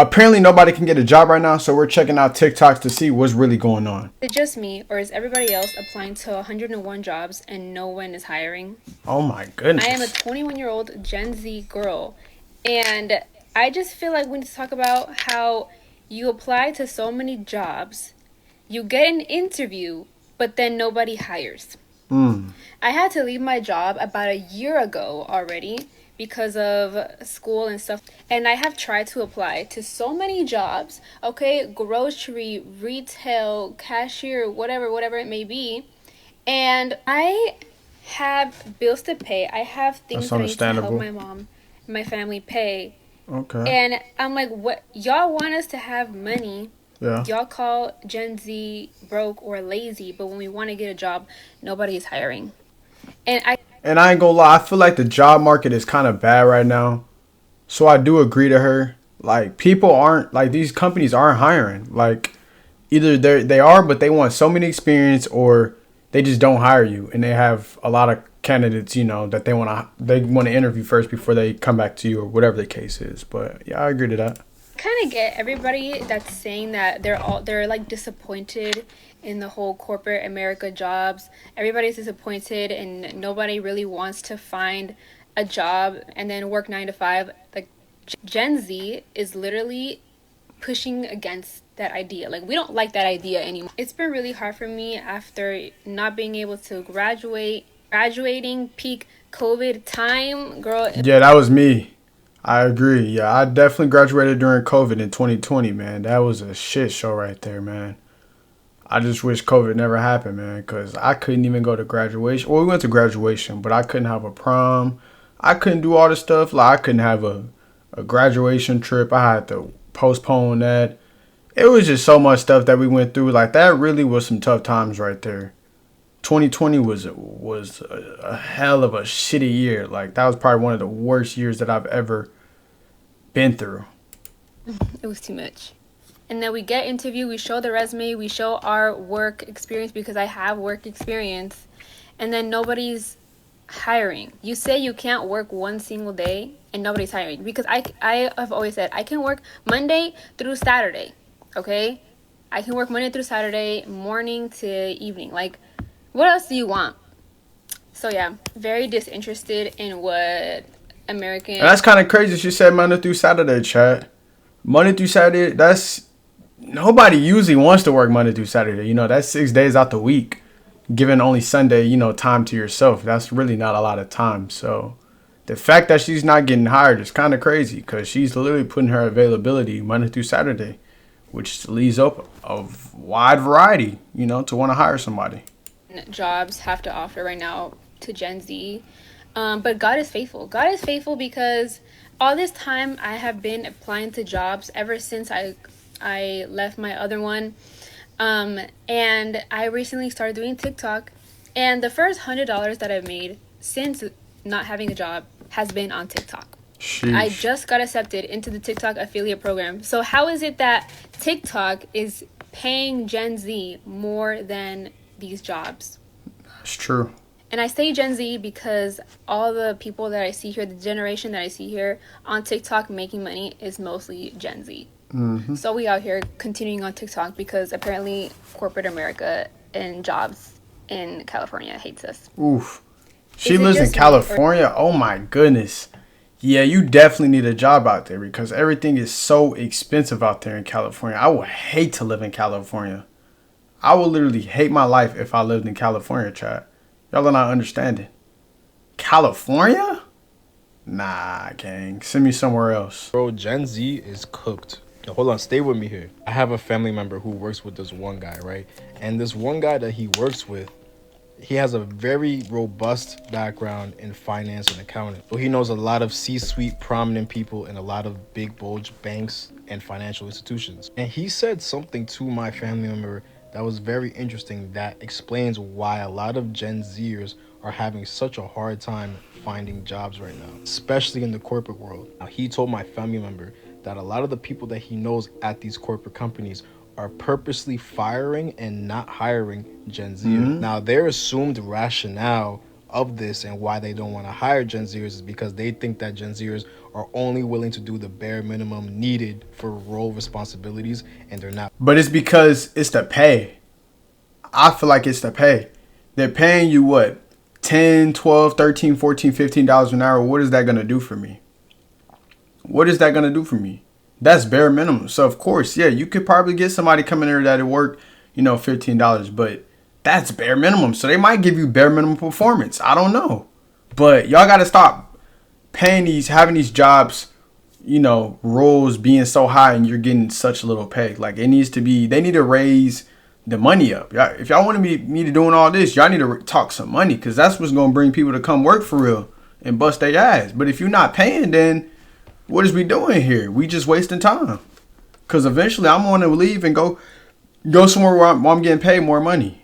Apparently nobody can get a job right now, so we're checking out TikToks to see what's really going on. Is it just me, or is everybody else applying to 101 jobs and no one is hiring? Oh my I am a goodness. 21-year-old Gen Z girl, and I just feel like we need to talk about how you apply to so many jobs, you get an interview, but then nobody hires. Mm. I had to leave my job about a year ago already because of school and stuff. And I have tried to apply to so many jobs, okay, grocery, retail, cashier, whatever it may be. And I have bills to pay. I have That's things that I need to help understandable. my mom, my family pay. Okay. And I'm like, what? Y'all want us to have money. Yeah. Y'all call Gen Z broke or lazy, but when we want to get a job, nobody is hiring. And I And I ain't gonna lie, I feel like the job market is kind of bad right now. So I do agree to her. Like people aren't like these companies aren't hiring. Like either they are, but they want so many experience, or they just don't hire you, and they have a lot of candidates, that they want to interview first before they come back to you or whatever the case is. But yeah, I agree to that. kind of get everybody that's saying that they're like disappointed in the whole corporate America jobs. Everybody's disappointed and nobody really wants to find a job and then work 9 to 5. Like Gen Z is literally pushing against that idea. Like we don't like that idea anymore. It's been really hard for me after not being able to graduating peak COVID time, girl. Yeah, that was me. I agree. Yeah, I definitely graduated during COVID in 2020, man. That was a shit show right there, man. I just wish COVID never happened, man, because I couldn't even go to graduation. Well, we went to graduation, but I couldn't have a prom. I couldn't do all the stuff. Like, I couldn't have a graduation trip. I had to postpone that. It was just so much stuff that we went through. Like, that really was some tough times right there. 2020 was a hell of a shitty year. Like, that was probably one of the worst years that I've ever been through. It was too much. And then we get interview, we show the resume, we show our work experience because I have work experience, and then nobody's hiring. You say you can't work one single day and nobody's hiring because I have always said I can work Monday through Saturday, okay? I can work Monday through Saturday, morning to evening. Like, what else do you want? So yeah, very disinterested in what And American. that's kind of crazy. She said Monday through Saturday, chat. Monday through Saturday, that's nobody usually wants to work Monday through Saturday. That's 6 days out the week. Given only Sunday, time to yourself. That's really not a lot of time. So the fact that she's not getting hired is kind of crazy because she's literally putting her availability Monday through Saturday, which leaves up a wide variety, to want to hire somebody. Jobs have to offer right now to Gen Z. But God is faithful. God is faithful because all this time I have been applying to jobs ever since I left my other one. And I recently started doing TikTok, and the first $100 that I've made since not having a job has been on TikTok. I Sheesh. just got accepted into the TikTok affiliate program. So how is it that TikTok is paying Gen Z more than these jobs? It's true. And I say Gen Z because all the people that I see here, the generation that I see here on TikTok making money is mostly Gen Z. Hmm. So we out here continuing on TikTok because apparently corporate America and jobs in California hates us. Oof. She Is it lives in just me or California. Oh my goodness. Yeah, you definitely need a job out there because everything is so expensive out there in California. I would hate to live in California. I would literally hate my life if I lived in California, chat. Y'all are not understanding. California? Nah, gang. Send me somewhere else. Bro, Gen Z is cooked. Yo, hold on, stay with me here. I have a family member who works with this one guy, right? And this one guy that he works with, he has a very robust background in finance and accounting. So he knows a lot of C-suite prominent people in a lot of big bulge banks and financial institutions. And he said something to my family member that was very interesting that explains why a lot of Gen Zers are having such a hard time finding jobs right now, especially in the corporate world. Now, he told my family member that a lot of the people that he knows at these corporate companies are purposely firing and not hiring Gen Z. Hmm. Now, their assumed rationale of this and why they don't want to hire Gen Zers is because they think that Gen Zers are only willing to do the bare minimum needed for role responsibilities, and they're not. But it's because it's the pay. I feel like it's the pay. They're paying you what? 10, 12, 13, 14, $15 an hour. What is that going to do for me? What is that going to do for me? That's bare minimum. So, of course, yeah, you could probably get somebody coming here that'll work, $15, but that's bare minimum. So they might give you bare minimum performance. I don't know. But y'all got to stop having these jobs, roles being so high and you're getting such little pay. Like they need to raise the money up. If y'all want me to doing all this, y'all need to talk some money because that's what's going to bring people to come work for real and bust their ass. But if you're not paying, then what is we doing here? We just wasting time. Because eventually I'm going to leave and go somewhere where I'm getting paid more money.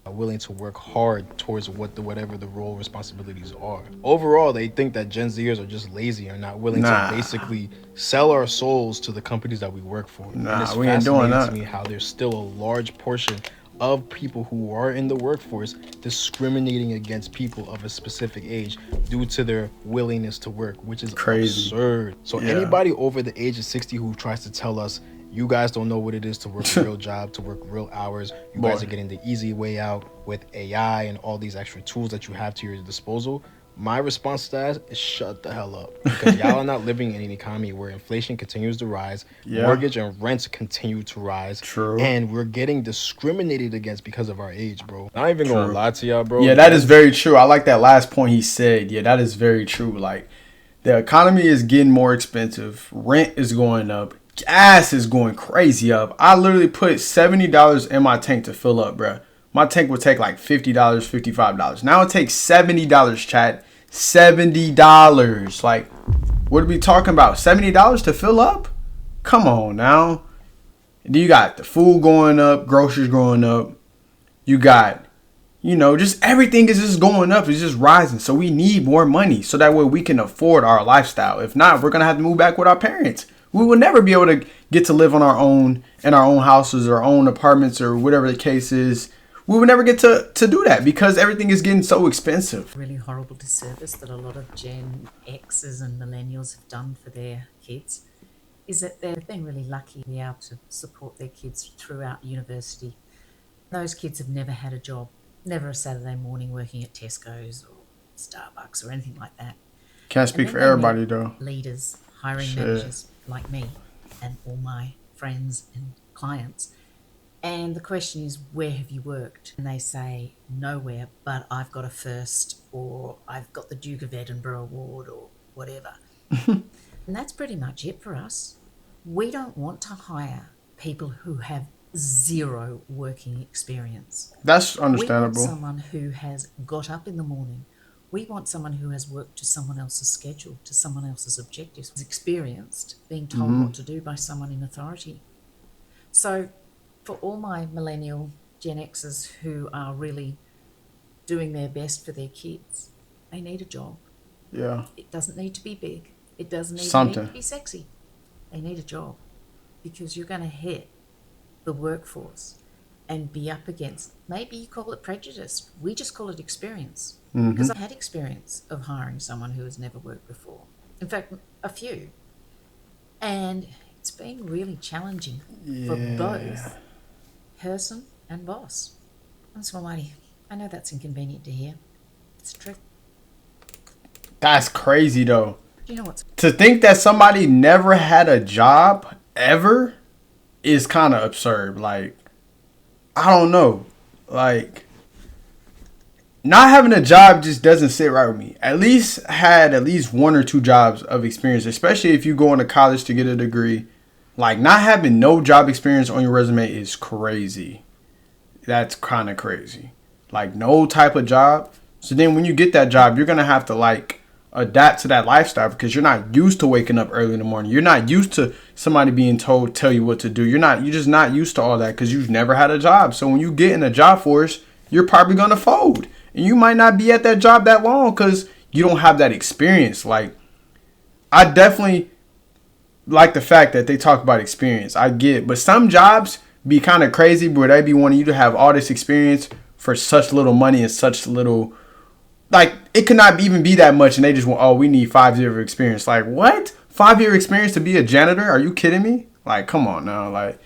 Willing to work hard towards whatever the role responsibilities are. Overall, they think that Gen Zers are just lazy and not willing to basically sell our souls to the companies that we work for. And it's we ain't doing that. To me how there's still a large portion of people who are in the workforce discriminating against people of a specific age due to their willingness to work, which is crazy, absurd. So anybody over the age of 60 who tries to tell us you guys don't know what it is to work a real job, to work real hours, you guys are getting the easy way out with AI and all these extra tools that you have to your disposal, my response to that is shut the hell up. Because y'all are not living in an economy where inflation continues to rise, mortgage and rents continue to rise, and we're getting discriminated against because of our age, bro. Not even gonna lie to y'all, bro. Yeah, that is very true. I like that last point he said. Yeah, that is very true. Like, the economy is getting more expensive. Rent is going up. Gas is going crazy up. I literally put $70 in my tank to fill up, bro. My tank would take like $50, $55. Now it takes $70, chat. $70. Like, what are we talking about? $70 to fill up? Come on now. Then you got the food going up, groceries going up. You got, just everything is just going up. It's just rising. So we need more money so that way we can afford our lifestyle. If not, we're going to have to move back with our parents. We will never be able to get to live on our own in our own houses or our own apartments or whatever the case is. We would never get to do that because everything is getting so expensive. Really horrible disservice that a lot of Gen X's and millennials have done for their kids is that they've been really lucky to be able to support their kids throughout university. Those kids have never had a job, never a Saturday morning working at Tesco's or Starbucks or anything like that. Can't speak for everybody though. Leaders, hiring managers like me and all my friends and clients. And the question is, where have you worked? And they say, nowhere, but I've got a first, or I've got the Duke of Edinburgh Award, or whatever. And that's pretty much it for us. We don't want to hire people who have zero working experience. That's understandable. We want someone who has got up in the morning. We want someone who has worked to someone else's schedule, to someone else's objectives, is experienced being told what to do by someone in authority. So for all my millennial Gen Xers who are really doing their best for their kids, they need a job. Yeah. It doesn't need to be big. It doesn't need to be sexy. They need a job because you're going to hit the workforce and be up against, maybe you call it prejudice. We just call it experience. Because I had experience of hiring someone who has never worked before. In fact, a few. And it's been really challenging for both person and boss. I'm Swamati. I know that's inconvenient to hear. It's true. That's crazy though. You know what's... To think that somebody never had a job ever is kind of absurd. Like, I don't know. Like, not having a job just doesn't sit right with me. At least one or two jobs of experience, especially if you go into college to get a degree. Like, not having no job experience on your resume is crazy. That's kind of crazy. Like, no type of job. So then when you get that job, you're going to have to, like, adapt to that lifestyle because you're not used to waking up early in the morning. You're not used to somebody being tell you what to do. You're just not used to all that because you've never had a job. So when you get in a job force, you're probably going to fold. And you might not be at that job that long because you don't have that experience. Like, I definitely like the fact that they talk about experience. I get it. But some jobs be kind of crazy where they be wanting you to have all this experience for such little money and such little like it could not even be that much, and they just want, oh, we need 5 years of experience. Like what? 5 year experience to be a janitor? Are you kidding me? Like, come on now, like.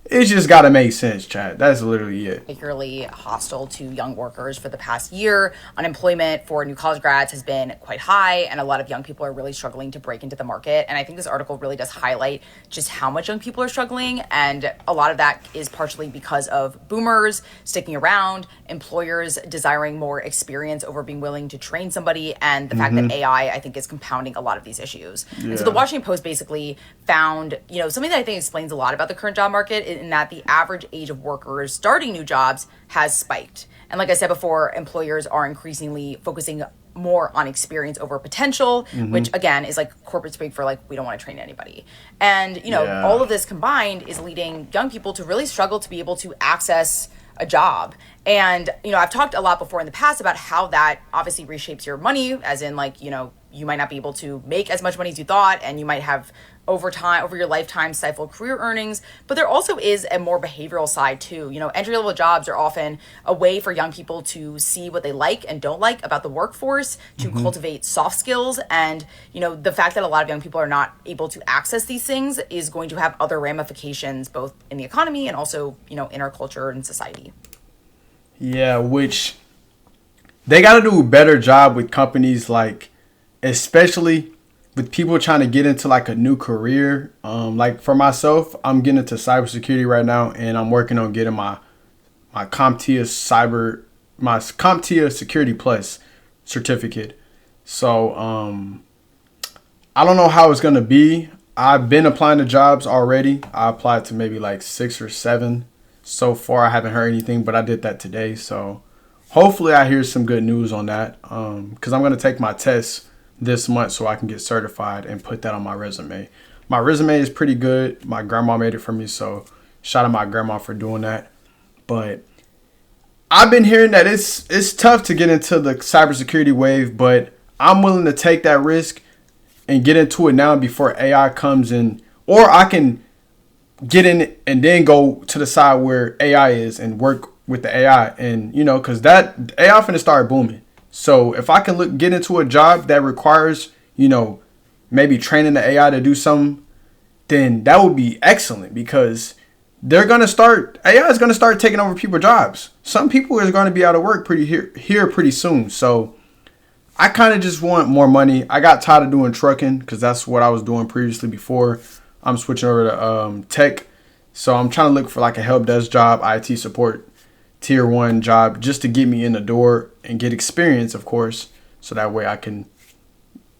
It just gotta make sense, Chad. That's literally it. Particularly hostile to young workers for the past year. Unemployment for new college grads has been quite high, and a lot of young people are really struggling to break into the market. And I think this article really does highlight just how much young people are struggling. And a lot of that is partially because of boomers sticking around, employers desiring more experience over being willing to train somebody, and the fact that AI, I think, is compounding a lot of these issues. Yeah. And so the Washington Post basically found, something that I think explains a lot about the current job market in that the average age of workers starting new jobs has spiked. And like I said before, employers are increasingly focusing more on experience over potential, which again is like corporate speak for like, we don't want to train anybody. And, all of this combined is leading young people to really struggle to be able to access a job. And, I've talked a lot before in the past about how that obviously reshapes your money, as in like, you might not be able to make as much money as you thought, and you might have over your lifetime stifled career earnings. But there also is a more behavioral side too. Entry-level jobs are often a way for young people to see what they like and don't like about the workforce, to cultivate soft skills. And, the fact that a lot of young people are not able to access these things is going to have other ramifications, both in the economy and also, in our culture and society. Yeah, which they got to do a better job with companies, like, especially with people trying to get into like a new career. Like for myself, I'm getting into cybersecurity right now, and I'm working on getting my CompTIA Security Plus certificate. So I don't know how it's gonna be. I've been applying to jobs already. I applied to maybe like 6 or 7 so far. I haven't heard anything, but I did that today. So hopefully I hear some good news on that. Because I'm gonna take my test this month so I can get certified and put that on my resume. My resume is pretty good. My grandma made it for me, so shout out my grandma for doing that. But I've been hearing that it's tough to get into the cybersecurity wave, but I'm willing to take that risk and get into it now before AI comes in, or I can get in it and then go to the side where AI is and work with the AI, and because that AI finna start booming. So if I can get into a job that requires, maybe training the AI to do something, then that would be excellent, because AI is going to start taking over people's jobs. Some people are going to be out of work pretty soon. So I kind of just want more money. I got tired of doing trucking because that's what I was doing previously before. I'm switching over to tech. So I'm trying to look for like a help desk job, IT support, tier 1 job, just to get me in the door and get experience, of course, so that way I can,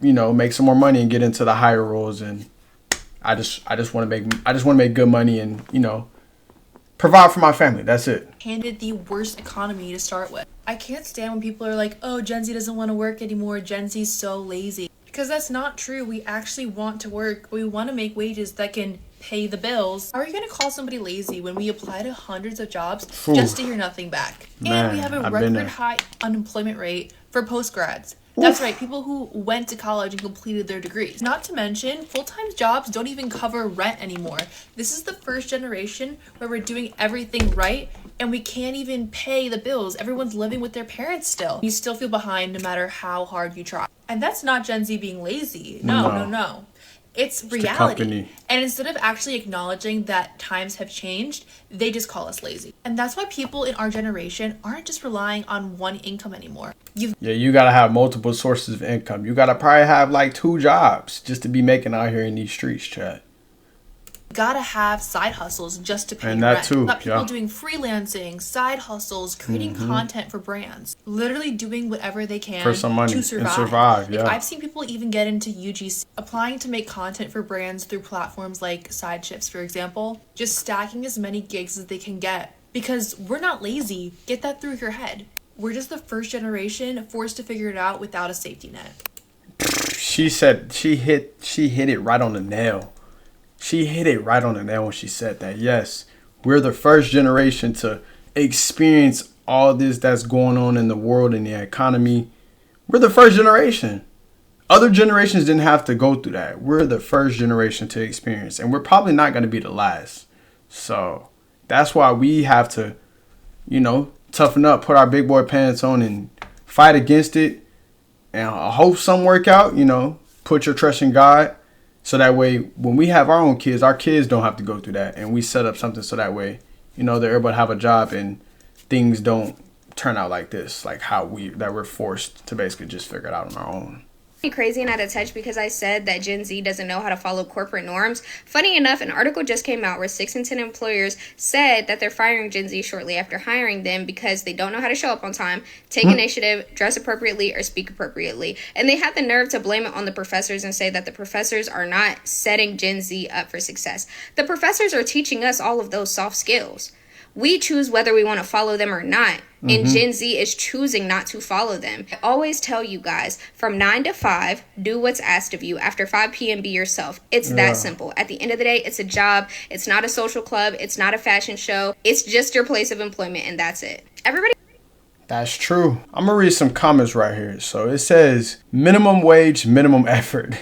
make some more money and get into the higher roles. And I just want to make good money and, provide for my family. That's it. Handed the worst economy to start with. I can't stand when people are like, oh, Gen Z doesn't want to work anymore. Gen Z's so lazy. Because that's not true. We actually want to work. We want to make wages that can pay the bills. How are you going to call somebody lazy when we apply to hundreds of jobs just to hear nothing back? Man, and we have a record high unemployment rate for postgrads. That's right, people who went to college and completed their degrees. Not to mention, full-time jobs don't even cover rent anymore. This is the first generation where we're doing everything right and we can't even pay the bills. Everyone's living with their parents still. You still feel behind no matter how hard you try. And that's not Gen Z being lazy. No. It's reality. And instead of actually acknowledging that times have changed, they just call us lazy. And that's why people in our generation aren't just relying on one income anymore. You gotta have multiple sources of income. You gotta probably have like 2 jobs just to be making out here in these streets, Chad. Gotta have side hustles just to pay and rent. That too. Got people doing freelancing, side hustles, creating content for brands, literally doing whatever they can for some money to survive. And survive. Yeah. I've seen people even get into UGC, applying to make content for brands through platforms like SideShifts, for example, just stacking as many gigs as they can get. Because we're not lazy. Get that through your head. We're just the first generation forced to figure it out without a safety net. She said she hit it right on the nail. She hit it right on the nail when she said that. Yes, we're the first generation to experience all this that's going on in the world and the economy. We're the first generation. Other generations didn't have to go through that. We're the first generation to experience, and we're probably not going to be the last. So that's why we have to, toughen up, put our big boy pants on and fight against it. And I hope some work out, you know, put your trust in God. So that way, when we have our kids don't have to go through that. And we set up something so that way, you know, they're able to have a job and things don't turn out like this, like we're forced to basically just figure it out on our own. Crazy and out of touch because I said that Gen Z doesn't know how to follow corporate norms. Funny enough, an article just came out where 6 in 10 employers said that they're firing Gen Z shortly after hiring them because they don't know how to show up on time, take initiative, dress appropriately, or speak appropriately. And they had the nerve to blame it on the professors and say that the professors are not setting Gen Z up for success. The professors are teaching us all of those soft skills. We choose whether we want to follow them or not. And Gen Z is choosing not to follow them. I always tell you guys, from 9 to 5, do what's asked of you. After 5 p.m., be yourself. It's that simple. At the end of the day, it's a job. It's not a social club. It's not a fashion show. It's just your place of employment, and that's it. Everybody. That's true. I'm going to read some comments right here. So it says, minimum wage, minimum effort.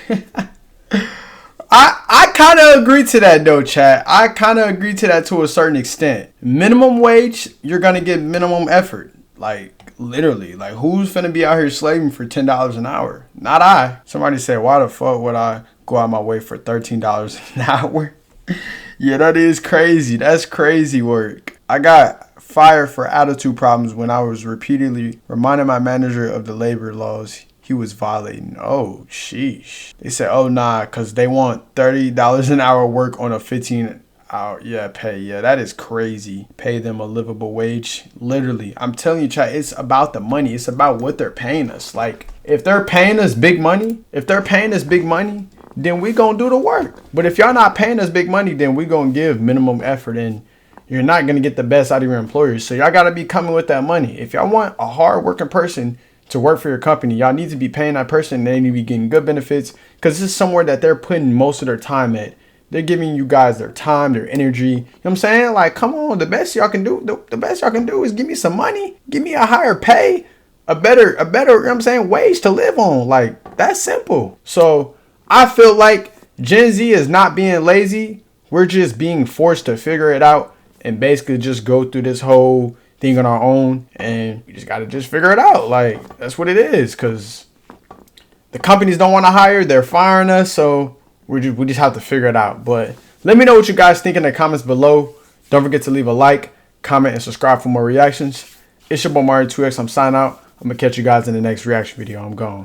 I kind of agree to that though, chat. I kind of agree to that to a certain extent. Minimum wage, you're going to get minimum effort. Like, literally. Like, who's finna be out here slaving for $10 an hour? Not I. Somebody said, why the fuck would I go out my way for $13 an hour? Yeah, that is crazy. That's crazy work. I got fired for attitude problems when I was repeatedly reminding my manager of the labor laws he was violating. Oh, sheesh. They said, oh, nah, because they want $30 an hour work on a 15-hour pay. Yeah, that is crazy. Pay them a livable wage. Literally. I'm telling you, chat, it's about the money. It's about what they're paying us. Like, if they're paying us big money, then we gonna do the work. But if y'all not paying us big money, then we gonna give minimum effort, and you're not gonna get the best out of your employers. So y'all gotta be coming with that money. If y'all want a hard working person to work for your company, y'all need to be paying that person. They need to be getting good benefits, because this is somewhere that they're putting most of their time at. They're giving you guys their time, their energy. You know what I'm saying? Like, come on, the best y'all can do, the best y'all can do is give me some money, give me a higher pay, a better, you know what I'm saying, wage to live on. Like, that's simple. So I feel like Gen Z is not being lazy. We're just being forced to figure it out and basically just go through this whole thing on our own, and we just got to just figure it out. Like, that's what it is, because the companies don't want to hire, they're firing us, so we just have to figure it out. But let me know what you guys think in the comments below. Don't forget to leave a like, comment, and subscribe for more reactions. It's your boy Mario 2X. I'm signing out. I'm gonna catch you guys in the next reaction video. I'm gone.